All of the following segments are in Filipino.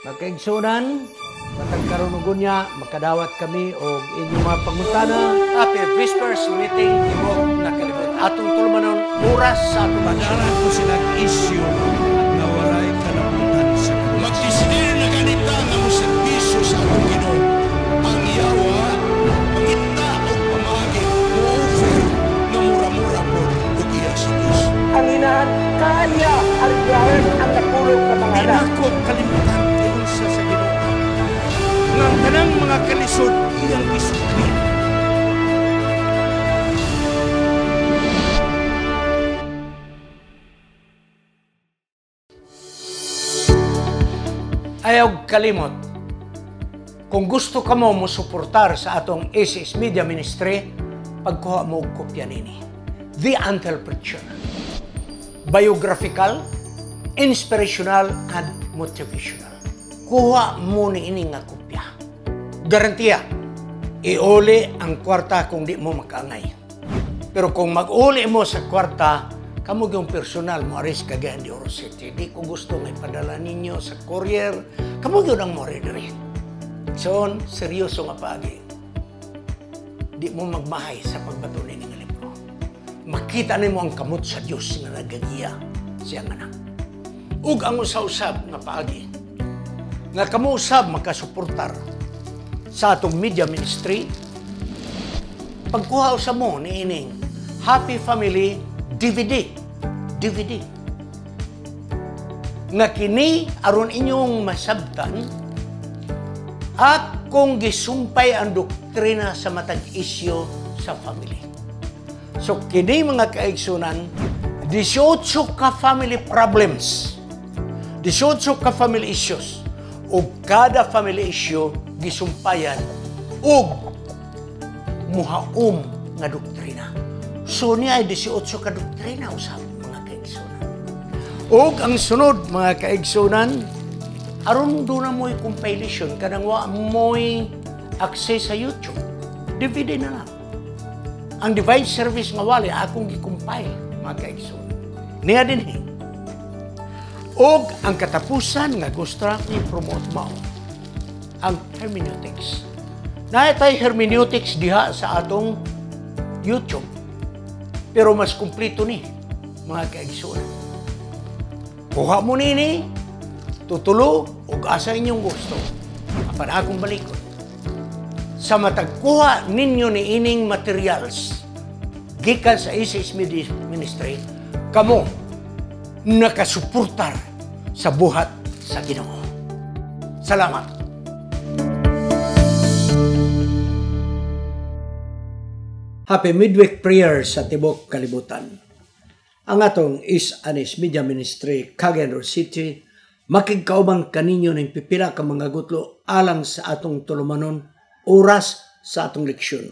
Magkaigsunan, matag karunugon niya, makadawat kami o inyong mga pangutana. Happy Whispers meeting ibog na kalibot. Atong tulmanon oras sa atong Pag-aral ko silang issue na walay kalabutan sa Diyos. Magdesidir na ganita nga mo serbisyo sa atong Ginoo. Ang yawa, mangita o pamagi, mo-offer na mura-mura po ug iya sa Diyos. Ang inahan kanya aligaran ang napulog sa mga Di anak. na ko kalimutan sa Ginoo. Nga ang tanang mga kalisod iyang isukli. Ayaw kalimot, kung gusto ka mo suportar sa atong ACS Media Ministry, pagkuha mo og kopya nini. The Until Preacher. Biographical, inspirational, and motivational. Kuha mo ni ini nga kopya. Garantiya, iuli ang kwarta kung di mo makaangay. Pero kung mag-uli mo sa kwarta, kamo yung personal mo aris Cagayan de Oro City. Di ko gusto nga ipadala ninyo sa courier. Kamo yun ang mo rin. So, seryoso nga paagi. Di mo magmahay sa pagbato ni nga libro. Makita ni mo ang kamot sa Diyos nga nagagiya siyang anak. Ug ang usab nga paagi. Nga kamo usab makasuportar sa atong media ministry. Pagkuha usab mo ni ining Happy Family DVD. Nga kini aron inyong masabtan at kung gisumpay ang doktrina sa matag isyo sa family. So kini mga kaigsunan, 18 ka family problems, 18 ka family issues, o kada family issue gisumpayan og muhaom nga doktrina. So niya ay 18 ka doktrina usab mga kaigsunan. Og ang sunod mga kaigsunan, aron do na mo'y compilation kanang wa mo'y access sa YouTube. DVD na lang. Ang device service nga wali akong gi-compile mga kaigsunan. Niya din Og ang katapusan nga gusto ni promote mo ang hermeneutics. Naitay hermeneutics diha sa atong YouTube. Pero mas kumplito ni, mga kaigsunan. Kuha mo nini, tutulo, ug asa inyong gusto. Apan akong balikon. Sa matagkuha ninyo ni ining materials, gikan sa ACS Media Ministry, kamo nakasuportar sa buhat sa Ginoo. Salamat. Happy Midweek Prayer sa Tibok Kalibutan. Ang atong ACS Media Ministry, Cagayan de Oro City, makigkaubang kaninyo ng pipila ka mga gutlo alang sa atong tulumanon oras sa atong leksyon.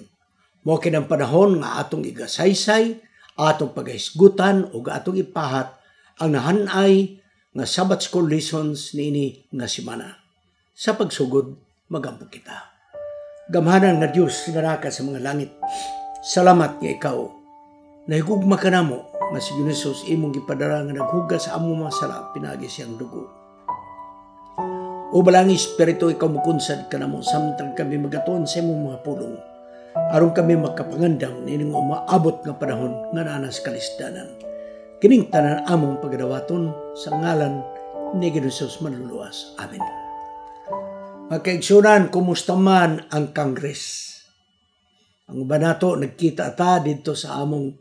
Mo kinang panahon nga atong igasaysay, atong paghisgutan o atong ipahat ang nahanay nga Sabbath School lessons niini nga semana. Sa pagsugod, magampo kita. Gamhanan nga Diyos nga naka sa mga langit, salamat nga ikaw. Nahigugma ka na mo nga si Jesus imong gipadara nga naghugas sa among mga sala pinagi siyang dugo. O balang Espiritu ikaw mukunsad ka na mo samtang kami magaton sa imong mga pulong. Aron kami magkapangandam nining umaabot nga panahon nga nanas kalisdanan. Kining tanan among pagadawaton sa ngalan ni Jesus manluluwas. Amen. Magkaigsunan, kumusta man ang Congress? Ang uban nato nagkita ta dito sa among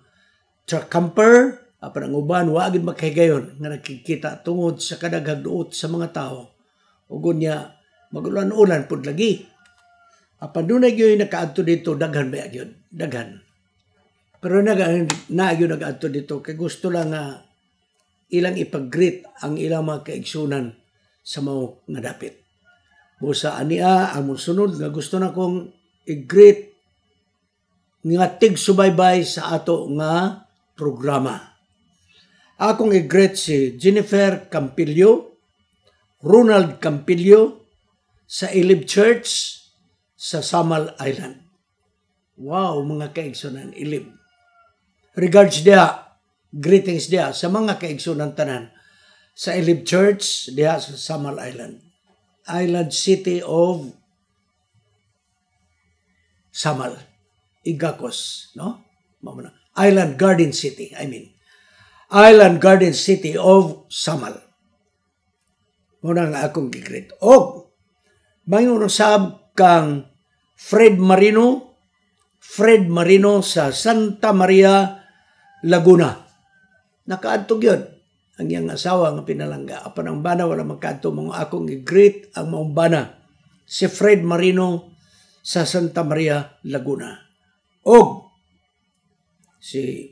truck camper, apan ang uban wagid makahigayon nga nagkikita tungod sa kadaghagduot sa mga tao. Ug unya magulan-ulan pud lagi. Apan dunay gyud nakaadto dito daghan ba gyud, daghan. Pero nagyud nagaadto dito kay gusto lang nga ilang ipag-greet ang ilang mga kaigsunan sa mao nga dapit. Busa ania ang sunod nga gusto na kong i-greet nga tig-subaybay sa ato nga programa. Akong i-greet si Jennifer Campillo, Ronald Campillo sa Ilib Church sa Samal Island. Wow, mga kaigsunan, Ilib. Regards dia, greetings dia sa mga kaigsunan tanan sa Ilib Church dia sa Samal Island. island city of Samal, Igakos, no? Island Garden City, Island Garden City of Samal. Muna nga akong gigreet. O, mayroon sab kang Fred Marino sa Santa Maria, Laguna. Nakaadtog yun. Ang iyang asawa nga pinalangga. Apan ang bana, wala magkaadto. Mga akong gigreet ang maong bana. Si Fred Marino sa Santa Maria, Laguna. O, si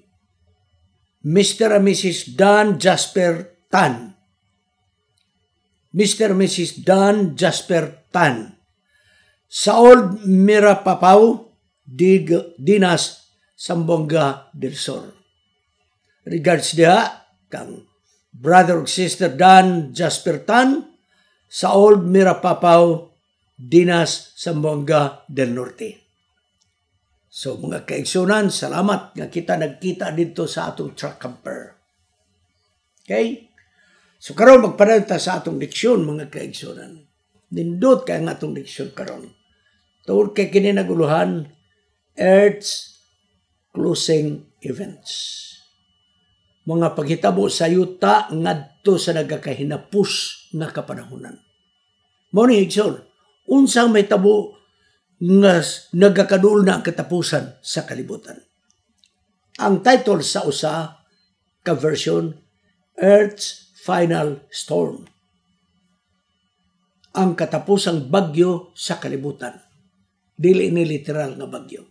Mr. and Mrs. Don Jasper Tan. Mr. and Mrs. Don Jasper Tan. Sa Old Mirapapaw, Dinas, Zamboanga del Sur. Regards dia kang brother ug sister Don Jasper Tan sa Old Mirapapaw, Dinas, Zamboanga del Norte. So mga kaigsunan, salamat nga kita nagkita dito sa atong truck camper. Okay? So karon magpadayong ta sa atong leksyon mga kaigsunan. Nindot kay ang atong leksyon karon. Tungod kay kini naguluhan, Earth's closing events. Mga paghitabo sa yuta ngadto sa nagakahinapos nga kapanahunan. Mao ni igsoon, unsang may tabo nga nagakaduol na ang katapusan sa kalibutan. Ang title sa usa ka version, Earth's Final Storm. Ang katapusang bagyo sa kalibutan. Dili ni literal nga bagyo.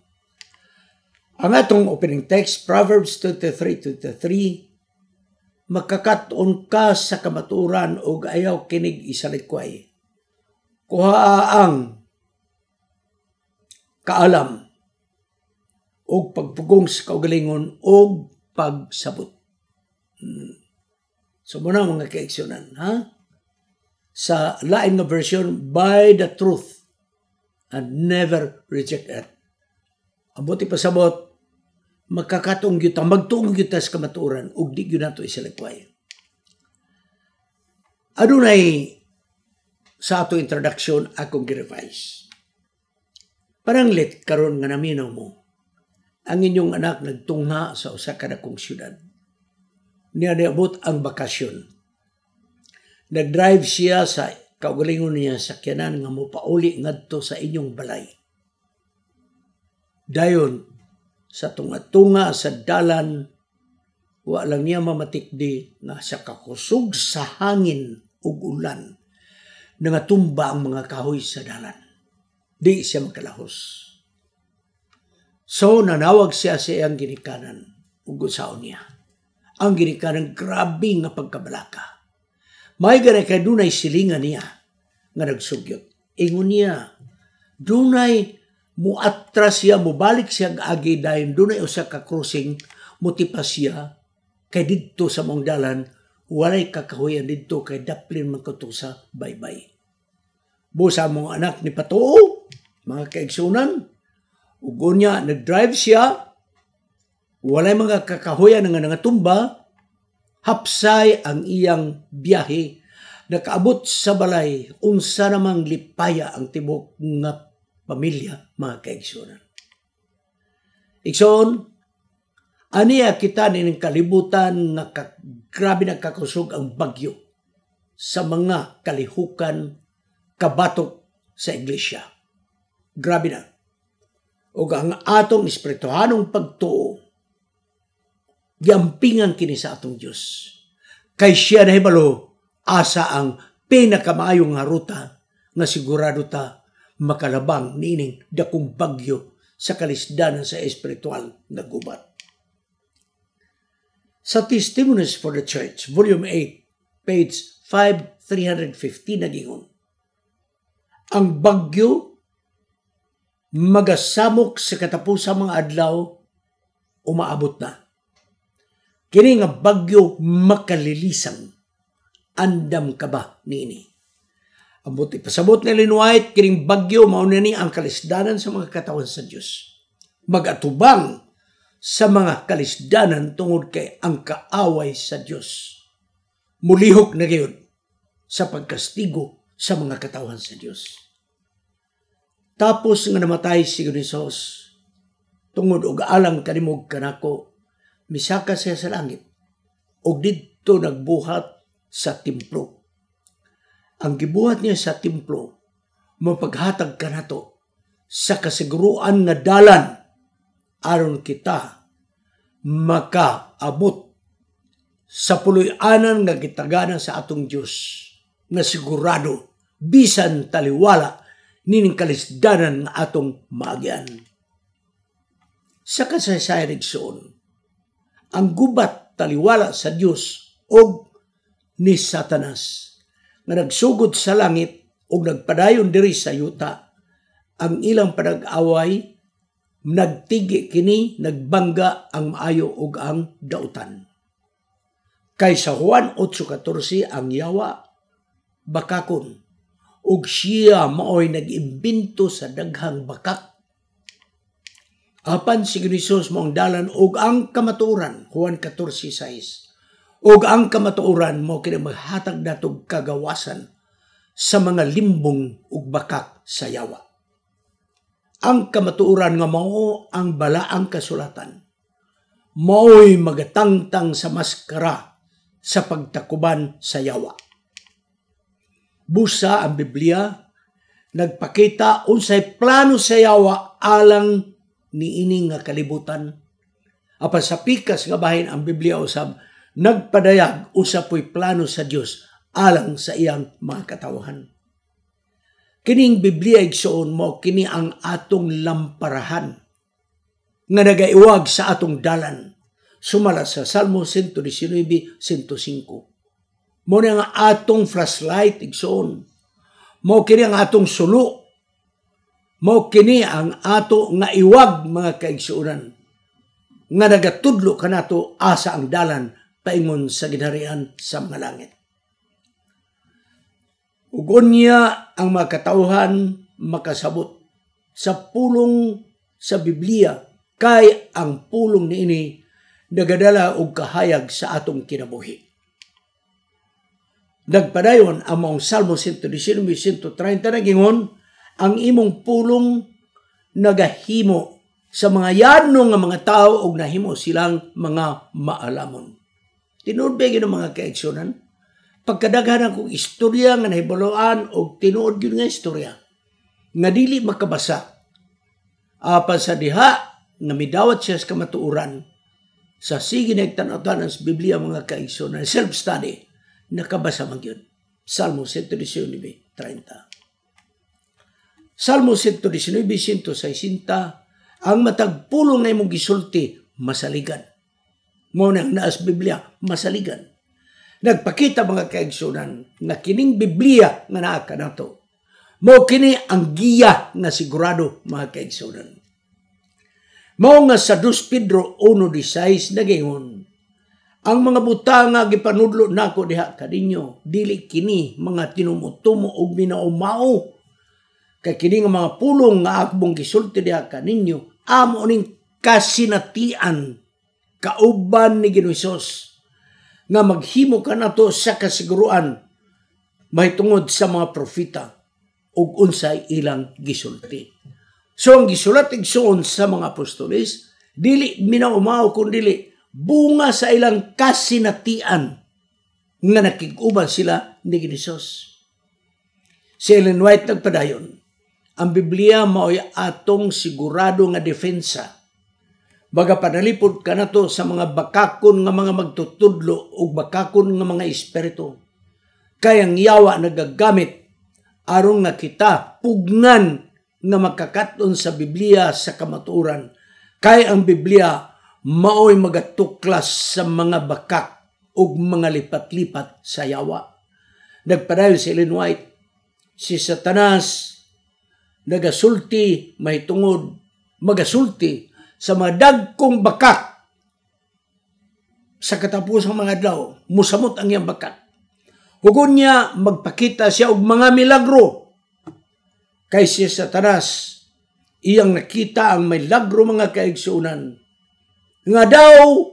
Ang atong opening text, Proverbs 23:23, makakaton ka sa kamaturan o ayaw kinig isalikway. Kuhaa ang kaalam o pagpugong sa kaugalingon o pagsabot. So muna mga kaigsunan, ha? Sa lain nga version, buy the truth and never reject it. Ang buti pasabot, magkakatong yuta, magtuong yuta sa kamaturan, ug di yun nato isalikway. Adunay sa ato introduction akong gi-revise. Parang lit karon nga naminaw mo, ang inyong anak nagtungha sa usa ka dakong syudad. Niya niabot ang bakasyon. Nag-drive siya sa kaugalingon niya sa sakyanan nga mopauli ngadto sa inyong balay. Dayon, sa tunga-tunga sa dalan, wa lang niya mamatikdi nga sa kakusog sa hangin ug ulan nga tumba ang mga kahoy sa dalan. Di siya makalahos. So, nanawag siya sa iyang ginikanan ug usaon niya. Ang ginikanan, grabe nga pagkabalaka. May ganay kay dunay silingan niya nga nagsugyot. Ingon niya, dunay muatras siya, mubalik siya agi dahil dunay usa ka crossing, mutipas siya kay didto sa mong dalan, walay kakahuyan didto kay daplin man ko sa baybay. Busa mong anak ni Patuo, mga kaigsunan, ugo niya, nag-drive siya, walay mga kakahuyan nga tumba, hapsay ang iyang biyahe, nakaabot sa balay, unsa namang lipaya ang tibok nga pamilya, mga kaigsunan. Igsoon, aniya kita nining kalibutan nga grabe na kakusog ang bagyo sa mga kalihukan kabatok sa iglesia. Grabe na. O ang atong espirituhanong pagtuo, giampingan kini sa atong Diyos. Kay siya na hibalo, asa ang pinakamaayong nga ruta nga sigurado ta makalabang nining dakong bagyo sa kalisdanan sa espiritual na gubat. Sa Testimonies for the Church, Volume 8, page 5350 nagingon, ang bagyo magasamok sa katapusang mga adlaw umaabot na. Kini nga bagyo makalilisang, andam ka ba niini? Ang buti pasabot ni Ellen White, kining bagyo mauna ni ang kalisdanan sa mga katawan sa Diyos. Magatubang sa mga kalisdanan tungod kay ang kaaway sa Diyos. Mulihok na gayon sa pagkastigo sa mga katawhan sa Dios. Tapos nga namatay si Hesus tungod og alang kanimog kanako, misaka siya sa langit og didto nagbuhat sa templo. Ang gibuhat niya sa templo mapaghatag kanato sa kasiguruan nga dalan aron kita makaabot sa puloy-anan nga gitagana sa atong Dios nga sigurado bisan taliwala nining kalisdanan nga atong maagyan. Sa kasaysayan igsoon, ang gubat taliwala sa Dios og ni Satanas nga nagsugod sa langit og nagpadayon diri sa yuta, ang ilang panag-away nagtigi kini, nagbangga ang maayo ug ang dautan. Kay sa Juan 8:14 ang yawa bakakon ug siya maoy nag-imbento sa daghang bakak. Apan si Hesus mong dalan ug ang kamatuoran, Juan 14:6. Ug ang kamatuoran mo kini maghatag natog kagawasan sa mga limbong ug bakak sa yawa. Ang kamatuoran nga mao ang balaang kasulatan. Mao'y magatangtang sa maskara sa pagtakuban sa yawa. Busa ang Biblia nagpakita unsay plano sa yawa alang niining nga kalibutan. Apan sa pikas nga bahin ang Biblia usab nagpadayag usapoy plano sa Dios alang sa iyang mga katawhan. Kining Biblia igsoon mo kini ang atong lamparahan nga nagaiwag sa atong dalan. Sumala sa Salmo 119:105. Mo nga atong flashlight igsoon. Mo kini ang atong sulo. Mo kini ang ato nga iwag mga kaigsuonan nga nagatudlo kanato asa ang dalan paingon sa ginharian sa mga langit. Ugon niya ang mga katawhan makasabot sa pulong sa Biblia kay ang pulong niini nagadala og kahayag sa atong kinabuhi. Nagpadayon ang mga Salmo 119:130 nagingon, ang imong pulong nagahimo sa mga yadno nga mga tao og nahimo silang mga maalamon. Tinuod ba ng mga kaigsuonan? Pagkadaghan akong istorya nga nahibaluan og tinuod yun nga istorya nga dili makabasa. Apan sa diha nga midawat siya sa kamatuoran sa sige nagtan-awtanan sa Biblia mga kaigsuonan, self-study, nakabasa man yun. Salmo 119:30. Salmo 119:160, ang matagpulong na imong gisulti, masaligan. Mo nang naas Biblia, masaligan. Nagpakita mga kaigsuonan nga kining Biblia nga naa kanato. Mao kini ang giya nga sigurado mga kaigsuonan. Mao nga sa 2 Pedro 1:16 nagingon, ang mga butang nga gipanudlo nako diha kadinyo dili kini mga tinumutumo og minaumao. Kay kini nga mga pulong nga akong gisulti diha kaninyo amo ning kasinatian kauban ni Ginoong Hesus nga maghimo kanato sa kasiguruan mahitungod sa mga propeta ug unsay ilang gisulti. So ang gisulat igsoon sa mga apostoles dili minaumaw kundi bunga sa ilang kasinatian nga nakig-uban sila ni Ginoong Hesus. Si Ellen White nagpadayon, ang Biblia mao'y atong sigurado nga defensa. Baga panalipod ka na to sa mga bakakon nga mga magtutudlo o bakakon nga mga espiritu. Kaya ang yawa nagagamit aron nga kita pugnan nga makakaton sa Biblia sa kamatuoran. Kaya ang Biblia mao'y magatuklas sa mga bakak o mga lipat-lipat sa yawa. Nagpadayon si Ellen White, si Satanas nagasulti mahitungod magasulti sa mga dagkong bakak sa katapusang mga adlaw, musamot ang iyang bakak. Hugon niya magpakita siya og mga milagro. Kay si Satanas iyang nakita ang milagro mga kaigsuonan nga daw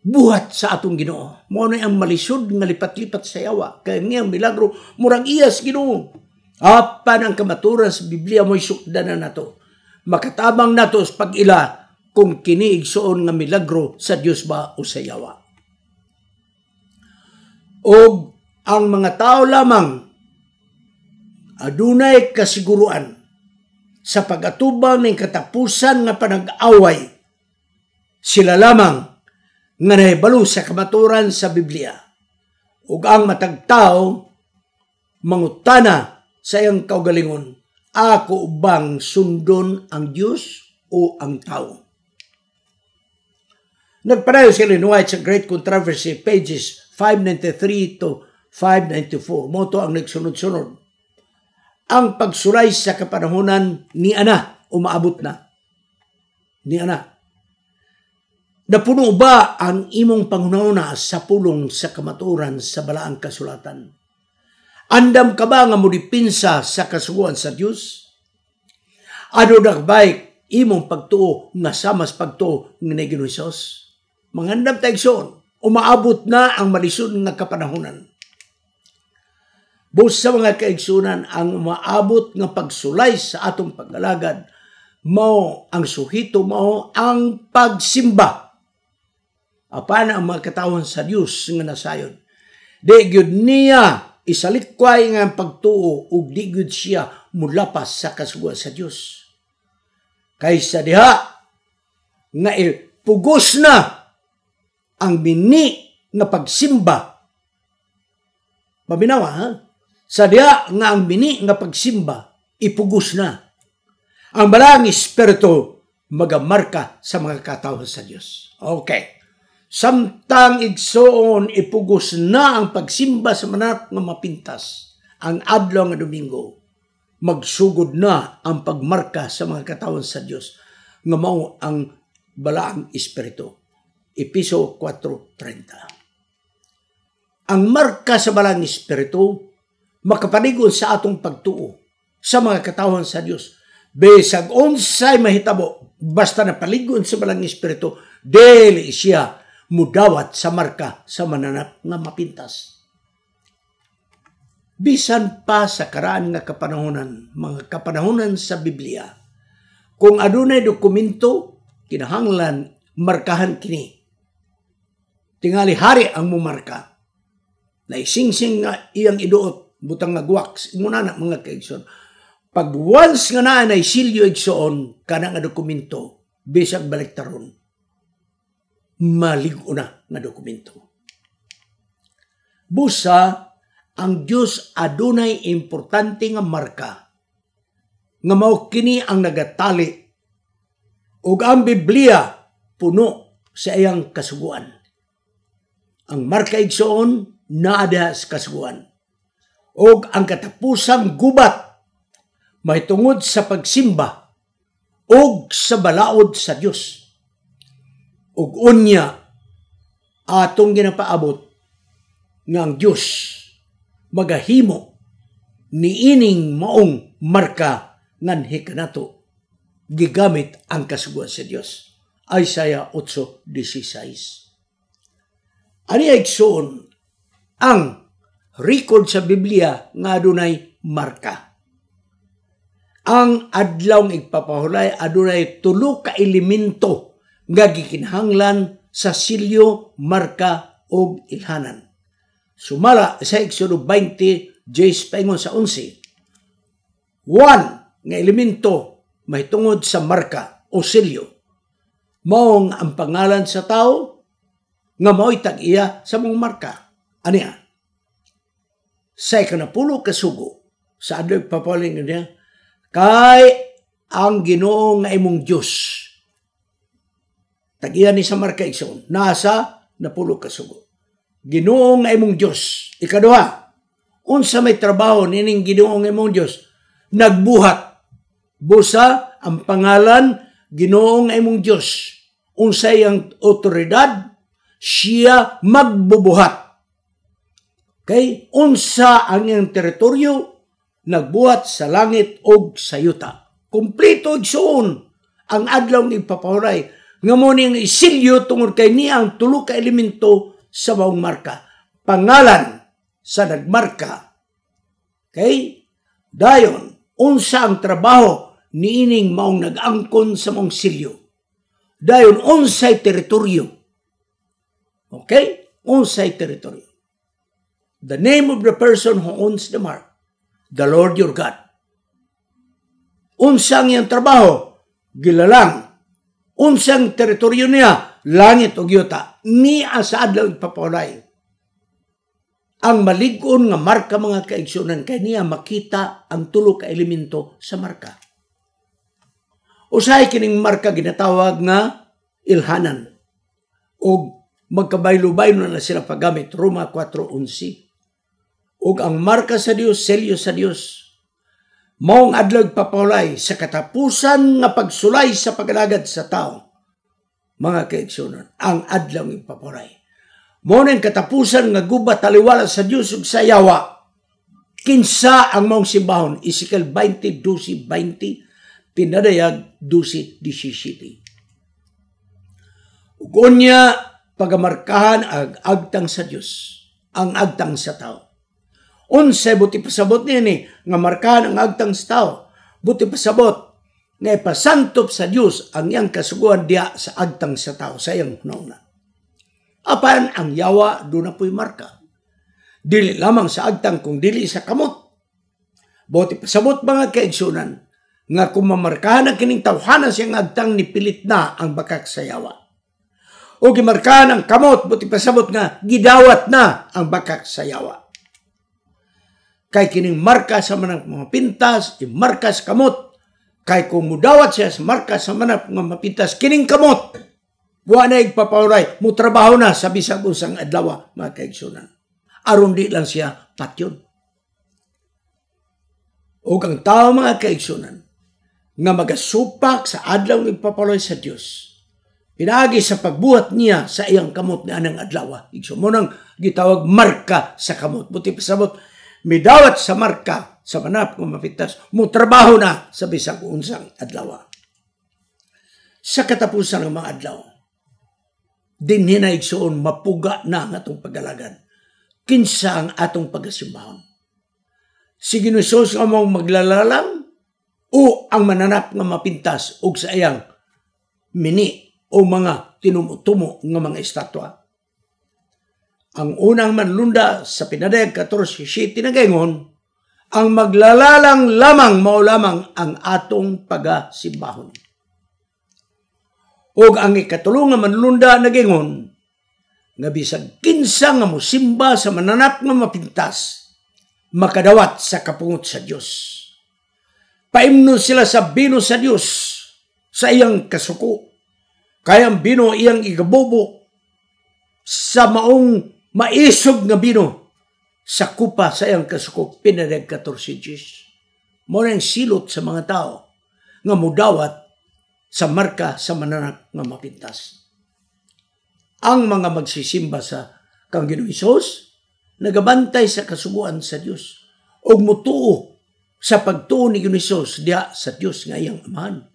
buhat sa atong Ginoo. Mao na ang malisod nga lipat-lipat sa yawa. Kaya ngayong milagro, murang iyas Ginoo. Apan ang kamaturan sa Biblia mo'y sukdanan nato. Makatabang nato sa pag-ila kung kini igsuon nga milagro sa Dios ba o sa yawa. O ang mga tao lamang adunay kasiguruan sa pag-atubang ng katapusan nga panag-away, sila lamang nga nahibalo sa kamaturan sa Biblia. Ug ang matag tao mangutana sa iyang kaugalingon, ako bang sundon ang Diyos o ang tao? Nagpadayo si Ellen White sa Great Controversy, pages 593 to 594. Moto ang nagsunod-sunod. Ang pagsulay sa kapanahonan ni ana, umaabot na. Ni ana. Napuno ba ang imong panghunahuna sa pulong sa kamaturan sa balaang kasulatan? Andam ka ba nga modipinsa sa kasuguan sa Dios? Ano dagbay imong pagtuo nga samas pagtuo nga ni Ginoong Hesus? Mangandam taigsoon, umaabot na ang malisod nga kapanahonan. Bus sa mga kaigsunan, ang umaabot nga pagsulay sa atong pag-alagad, mao ang suhito, mao ang pagsimba. Apan ang mga katawan sa Dios nga nasayon. Di gyud niya isalikway nga pagtuo ug di gyud siya mulapas sa kasuguan sa Dios. Kaysa diha nga pugos na ang bini nga pagsimba. Mabinawa, ha? Sa diha nga ang bini nga pagsimba ipugos na. Ang balaang espiritu magamarka sa mga katawan sa Dios. Okay. Samtang igsoon ipugos na ang pagsimba sa manap nga mapintas, ang adlaw nga Domingo, magsugod na ang pagmarka sa mga katawan sa Dios nga mao ang balaang espiritu. Episo 4:30. Ang marka sa balaang espiritu makapanigon sa atong pagtuo sa mga katawan sa Dios. Besag unsay mahitabo basta napaligon sa balaang espiritu, dili siya mudawat sa marka sa mananap nga mapintas. Bisan pa sa karaan nga kapanahonan, mga kapanahonan sa Biblia, kung adunay dokumento, kinahanglan markahan kini. Tingali hari ang mumarka. Naisingsing nga iyang iduot, butang nga guwaks, muna na mga kaigsoon. Pag once nga na naisilyo igsoon, kana nga dokumento, bisag baliktaron, maligo na nga dokumento. Busa, ang Diyos adunay importante nga marka nga mao kini ang nagatali ug ang Biblia puno sa iyang kasuguan. Ang marka igsoon naa diha sa kasuguan. Og ang katapusang gubat mahitungod sa pagsimba og sa balaod sa Dios. Ug unya atong ginapaabot nga ang Dios magahimo niining maong marka nganhi kanato gigamit ang kasuguan sa Dios. Isaiah 8:16. Ani igsoon ang record sa Biblia nga adunay marka. Ang adlaw nga igpapahulay adunay tulo ka elemento nga gikinahanglan sa silyo, marka ug ilhanan. Sumala sa Exodo 20, Jace paingon sa 11. 1 nga elemento mahitungod sa marka o silyo. Maong ang pangalan sa tao nga mao'y tag-iya sa mga marka. Aniya? Sa ikanapulo kasugo sa adlaw papaling niya, kay ang Ginoo nga imong Dios. Tag-iya ni sa marka igsoon, nasa napulo kasugo. Ginoo nga imong Dios. Ikaduha, unsa may trabaho nining Ginoo nga imong Dios? Nagbuhat. Busa ang pangalan Ginoo nga imong Dios. Unsay ang otoridad? Siya magbubuhat. Kay unsa ang iyang teritoryo? Nagbuhat sa langit og sa yuta. Kompleto igsoon ang adlaw ni papahuray nga mo ning isilyo tungod kay niya ang tulo ka elemento sa maong marka. Pangalan sa nagmarka. Okay? Dayon, unsa ang trabaho niining maong nag-angkon sa maong silyo. Dayon, unsay teritoryo. Okay? Unsay teritoryo. The name of the person who owns the mark, the Lord your God. Unsang iyang trabaho, gilalang. Unsang teritoryo niya, langit o yuta. Niya sa adlaw ipapawalay. Ang malig-on nga marka mga kaigsunan, kay niya makita ang tulo ka elemento sa marka. Usahay kining marka ginatawag nga ilhanan. O magkabaylo-baylo na sila paggamit, Roma 4:11. O ang marka sa Dios, selyo sa Dios. Maong adlaw papawalay sa katapusan nga pagsulay sa pagalagad sa tao. Mga kaigsunan, ang adlaw ipapawalay. Mao ang katapusan nga gubat taliwala sa Dios ug sa yawa. Kinsa ang maong simbahon? Ezekiel 20:12-20, pinadayag 12:17. Ug unya pagamarkahan ang agtang sa Dios, ang agtang sa tao. Unsay buti pasabot niini nga markahan ang agtang sa tao. Buti pasabot nga ipasantop sa Dios ang iyang kasuguan diya sa agtang sa tao sa iyang hunahuna. Apan ang yawa doon na po'y marka. Dili lamang sa agtang kung dili sa kamot. Buti pasabot mga kaigsunan nga kung mamarkahan ang kining tawhana siyang agtang nipilit na ang bakak sa yawa. O gimarkahan ang kamot, buti pasabot nga gidawat na ang bakak sa yawa. Kay kining marka sa manang mga pintas, marka sa kamot. Kay kung mudawat siya sa marka sa manang mga pintas, kining kamot. Wa na igpapauray, mutrabaho na sa bisag unsang adlaw mga kaigsunan. Aron di lang siya patyon. O kang tao mga kaigsunan, nga magasupak sa adlaw igpapauray sa Dios. Pinaagi sa pagbuhat niya sa iyang kamot na anang adlaw. Igso mo nang gitawag marka sa kamot. Buti pasabot, midawat sa marka sa manap ng mapitas, mutrabaho na sa bisag unsang adlaw. Sa katapusan ng mga adlaw, din hinaigsoon mapuga na ang atong pagalagad. Kinsa ang atong pagasimbahon. Si Ginusos nga mong maglalalang o ang mananap nga mapintas o sa iyang mini o mga tinumutumo nga mga estatwa. Ang unang manlunda sa pinadayag 14:7 na gayon, ang maglalalang lamang mao lamang ang atong pagasimbahon. O ang ikatulong nga manlunda na gingon, nga bisag kinsa nga mosimba sa mananap nga mapintas, makadawat sa kapungot sa Dios. Paimno sila sa bino sa Dios, sa iyang kasuko. Kaya ang bino iyang igabobo sa maong maisog nga bino sa kupa sa iyang kasuko, pinadayag 14:10. Mao ang silot sa mga tao nga mudawat sa marka sa mananap nga mapintas. Ang mga magsisimba sa kang Ginoong Hesus, nagabantay sa kasuguan sa Dios ug mutuo sa pagtuo ni Ginoong Hesus diha sa Dios nga iyang amahan.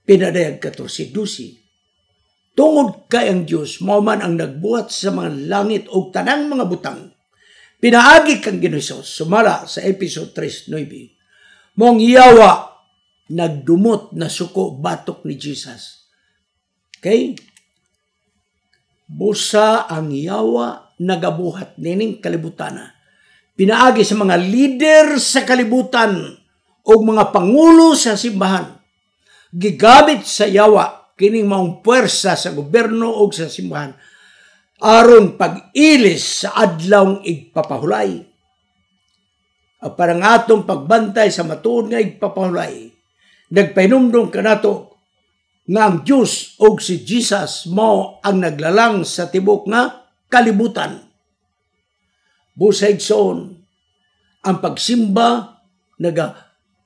Pinadayag 14:12. Tungod kay ang Dios mao man ang nagbuhat sa mga langit ug tanang mga butang. Pinaagi kang Ginoong Hesus sumala sa episode 3:9. Mong yawa nagdumot na suko batok ni Jesus. Okay? Busa ang yawa nagabuhat nining kalibutana. Pinaagi sa mga leader sa kalibutan o mga pangulo sa simbahan. Gigamit sa yawa kining maong puwersa sa gobyerno o sa simbahan aron pag-ilis sa adlawng igpapahulay. Parang atong pagbantay sa matuod nga igpapahulay. Nagpainumdum ka nato nga ang Diyos o si Jesus mo ang naglalang sa tibok nga kalibutan. Busay son, ang pagsimba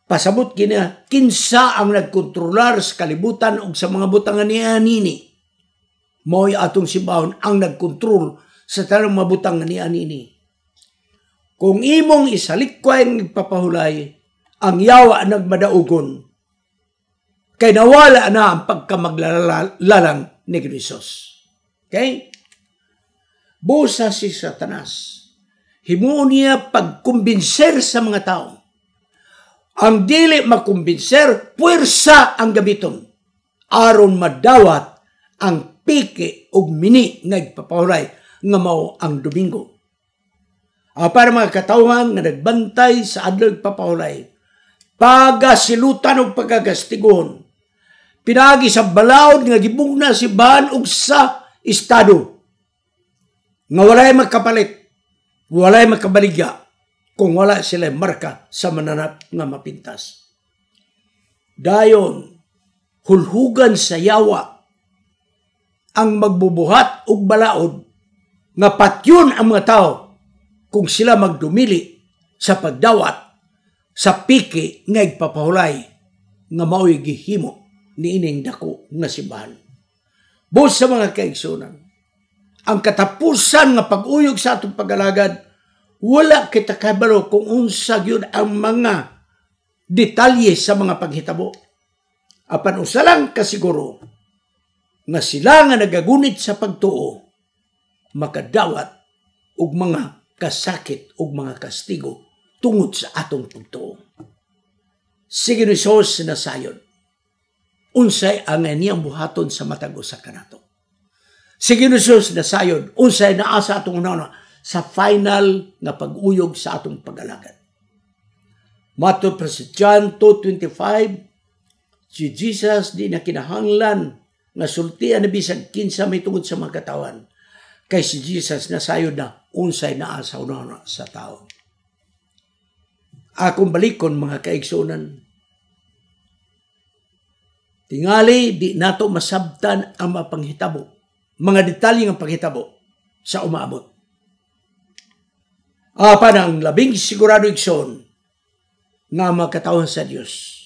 pasabot kina kinsa ang nagkontrolar sa kalibutan o sa mga butangan ni anini. Mo'y atong simbahon ang nagkontrol sa tanang mga butangan ni anini. Kung imong isalikway ang ipapahulay, ang yawa nagmadaugon, Kay nawala na ang pagkamaglalang ni Krisos. Okay? Busa si Satanas. Himuon niya pagkumbinser sa mga tao. Ang dili makumbinser, puwersa ang gamiton. Aron madawat ang piki o mini nga ipapahulay nga mao ang Domingo. Para mga katawhan nga nagbantay sa adlaw ipapahulay, pagasilutan o pagagastigon, pinagi sa balaod nga gibugna si bahan og sa estado, nga walay magkapalit, walay magkabaligya, kung wala sila marka sa mananap nga mapintas. Dayon, hulhugan sa yawa ang magbubuhat og balaod nga patyon ang mga tao kung sila magdumili sa pagdawat sa piki nga igpapahulay nga mao'y gihimo ni ining dako nga simbahan. Bus sa mga kaigsunan, ang katapusan nga pag-uyog sa atong pag-alagad, wala kita kabalo kung unsa gyud ang mga detalye sa mga paghitabo. Apan usa lang kasiguro nga sila nga nagagunit sa pagtuo makadawat og mga kasakit og mga kastigo tungod sa atong pagtuo. Sige ni Sos na sayon, unsay ang niyang buhaton sa matag usa kanato. Sige ni Sos na sayon, unsay naa sa atong unana sa final nga pag-uyog sa atong pag-alagad. Matod pa sa John 2:25, si Jesus di na kinahanglan nga sultian na bisag kinsa may tungod sa mga katawan, kay si Jesus na sayon na unsay naa sa unana sa tao. Akong balikon mga kaigsunan, tingali di nato masabtan ang mapanghitabo, mga detalye ng panghitabo sa umaabot. Apan ang labing sigurado igsoon nga magkatawhan sa Dios,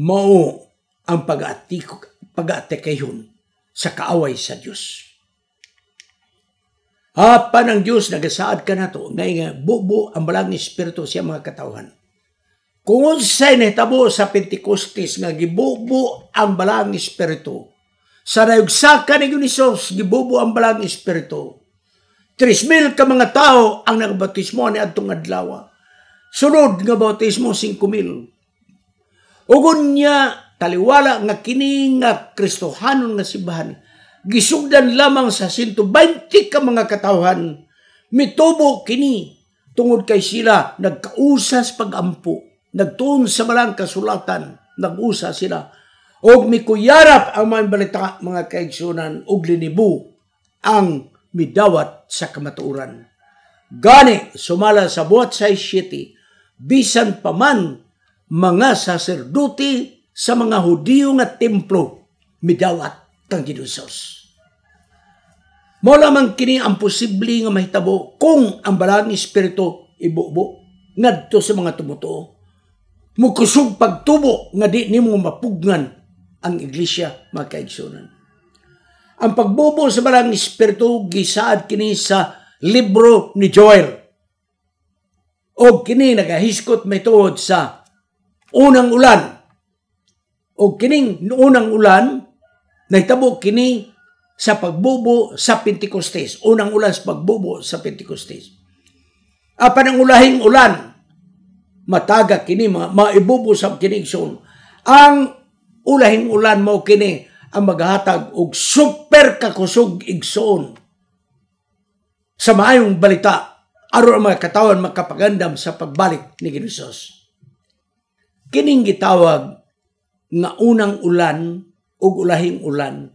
mao ang pag-aatikayhon sa kaaway sa Dios. Apan ang Dios nagasaad ka nato nga bubo ang balang espiritu siya mga katawhan. Kung unsay nahitabo sa Pentecostes nga gibubo ang balang espiritu, sa nayugsakan ni Hesus gibubo ang balang espiritu, 3,000 ka mga tao ang nagabautismo ni adtong adlaw. Sunod nga bautismo 5,000. Ugon niya taliwala nga kini nga Kristohanon nga simbahan, gisugdan lamang sa 120 ka mga katawhan, mitubo kini tungod kay sila nagkausas pag-ampo, nagtuon sa malang kasulatan, nag-usa sila, og mikuyarap ang mga balita mga kaigsunan, og linibo ang midawat sa kamatuoran. Gani, sumala sa buhat sa 7, bisan pa man mga saserdote sa mga Hudiyo nga templo, midawat kang Hesus. Mo lamang kini ang posible nga mahitabo kung ang balang espiritu ibubo ngadto sa mga tumutuo. Mukusog pagtubo nga di nimo mapugnan ang iglesia mga kaigsunan. Ang pagbubo sa balang espiritu gisaad kini sa libro ni Joel. O kini nagahiskot may tuod sa unang ulan. O kining unang ulan nahitabo kini sa pagbubo sa Pentecostes. Unang ulan sa pagbubo sa Pentecostes. Apan ang ulahing ulan, mataga kini, maibubo sa kinigson. Ang ulahing ulan mo kini ang maghatag og super kakusog igsoon sa maayong balita aron ang mga katawan makapagandam sa pagbalik ni Hesus. Kining gitawag nga unang ulan ug ulahing ulan,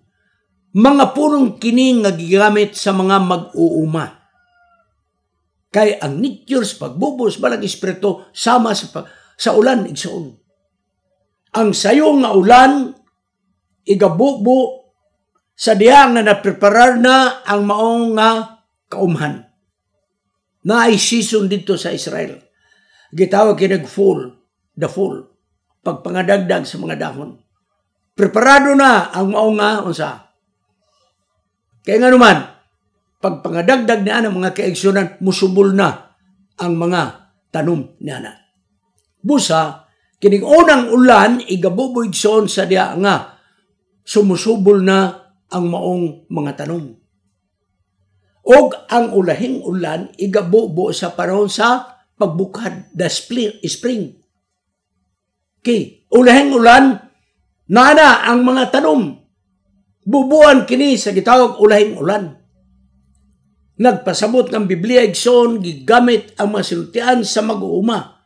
mga punong kini nga gigamit sa mga mag-uuma. Kay ang nityos pagbubos balang espiritu sama sa ulan igsoon. Ang sayo nga ulan igabubo sa diyang na napreparar na ang maong nga kaumhan. Na ay season dito sa Israel. Gitawag kinag the fall. Pagpangadagdag sa mga dahon. Preparado na ang maong nga unsa. Kaya nga naman, pagpangadagdag niya ng mga kaigsunan, musubol na ang mga tanom niya na. Busa, Kining unang ulan, igabuboy son sa diya nga sumusubol na ang maong mga tanom. Og ang ulahing ulan, igabubo sa panahon sa pagbukad, the spring. Okay, ulahing ulan, nana ang mga tanom. Bubuan kini sa gitawag ulahing ulan. Nagpasabot ng Biblia igsoon, gigamit ang mga sinultian sa mag-uuma.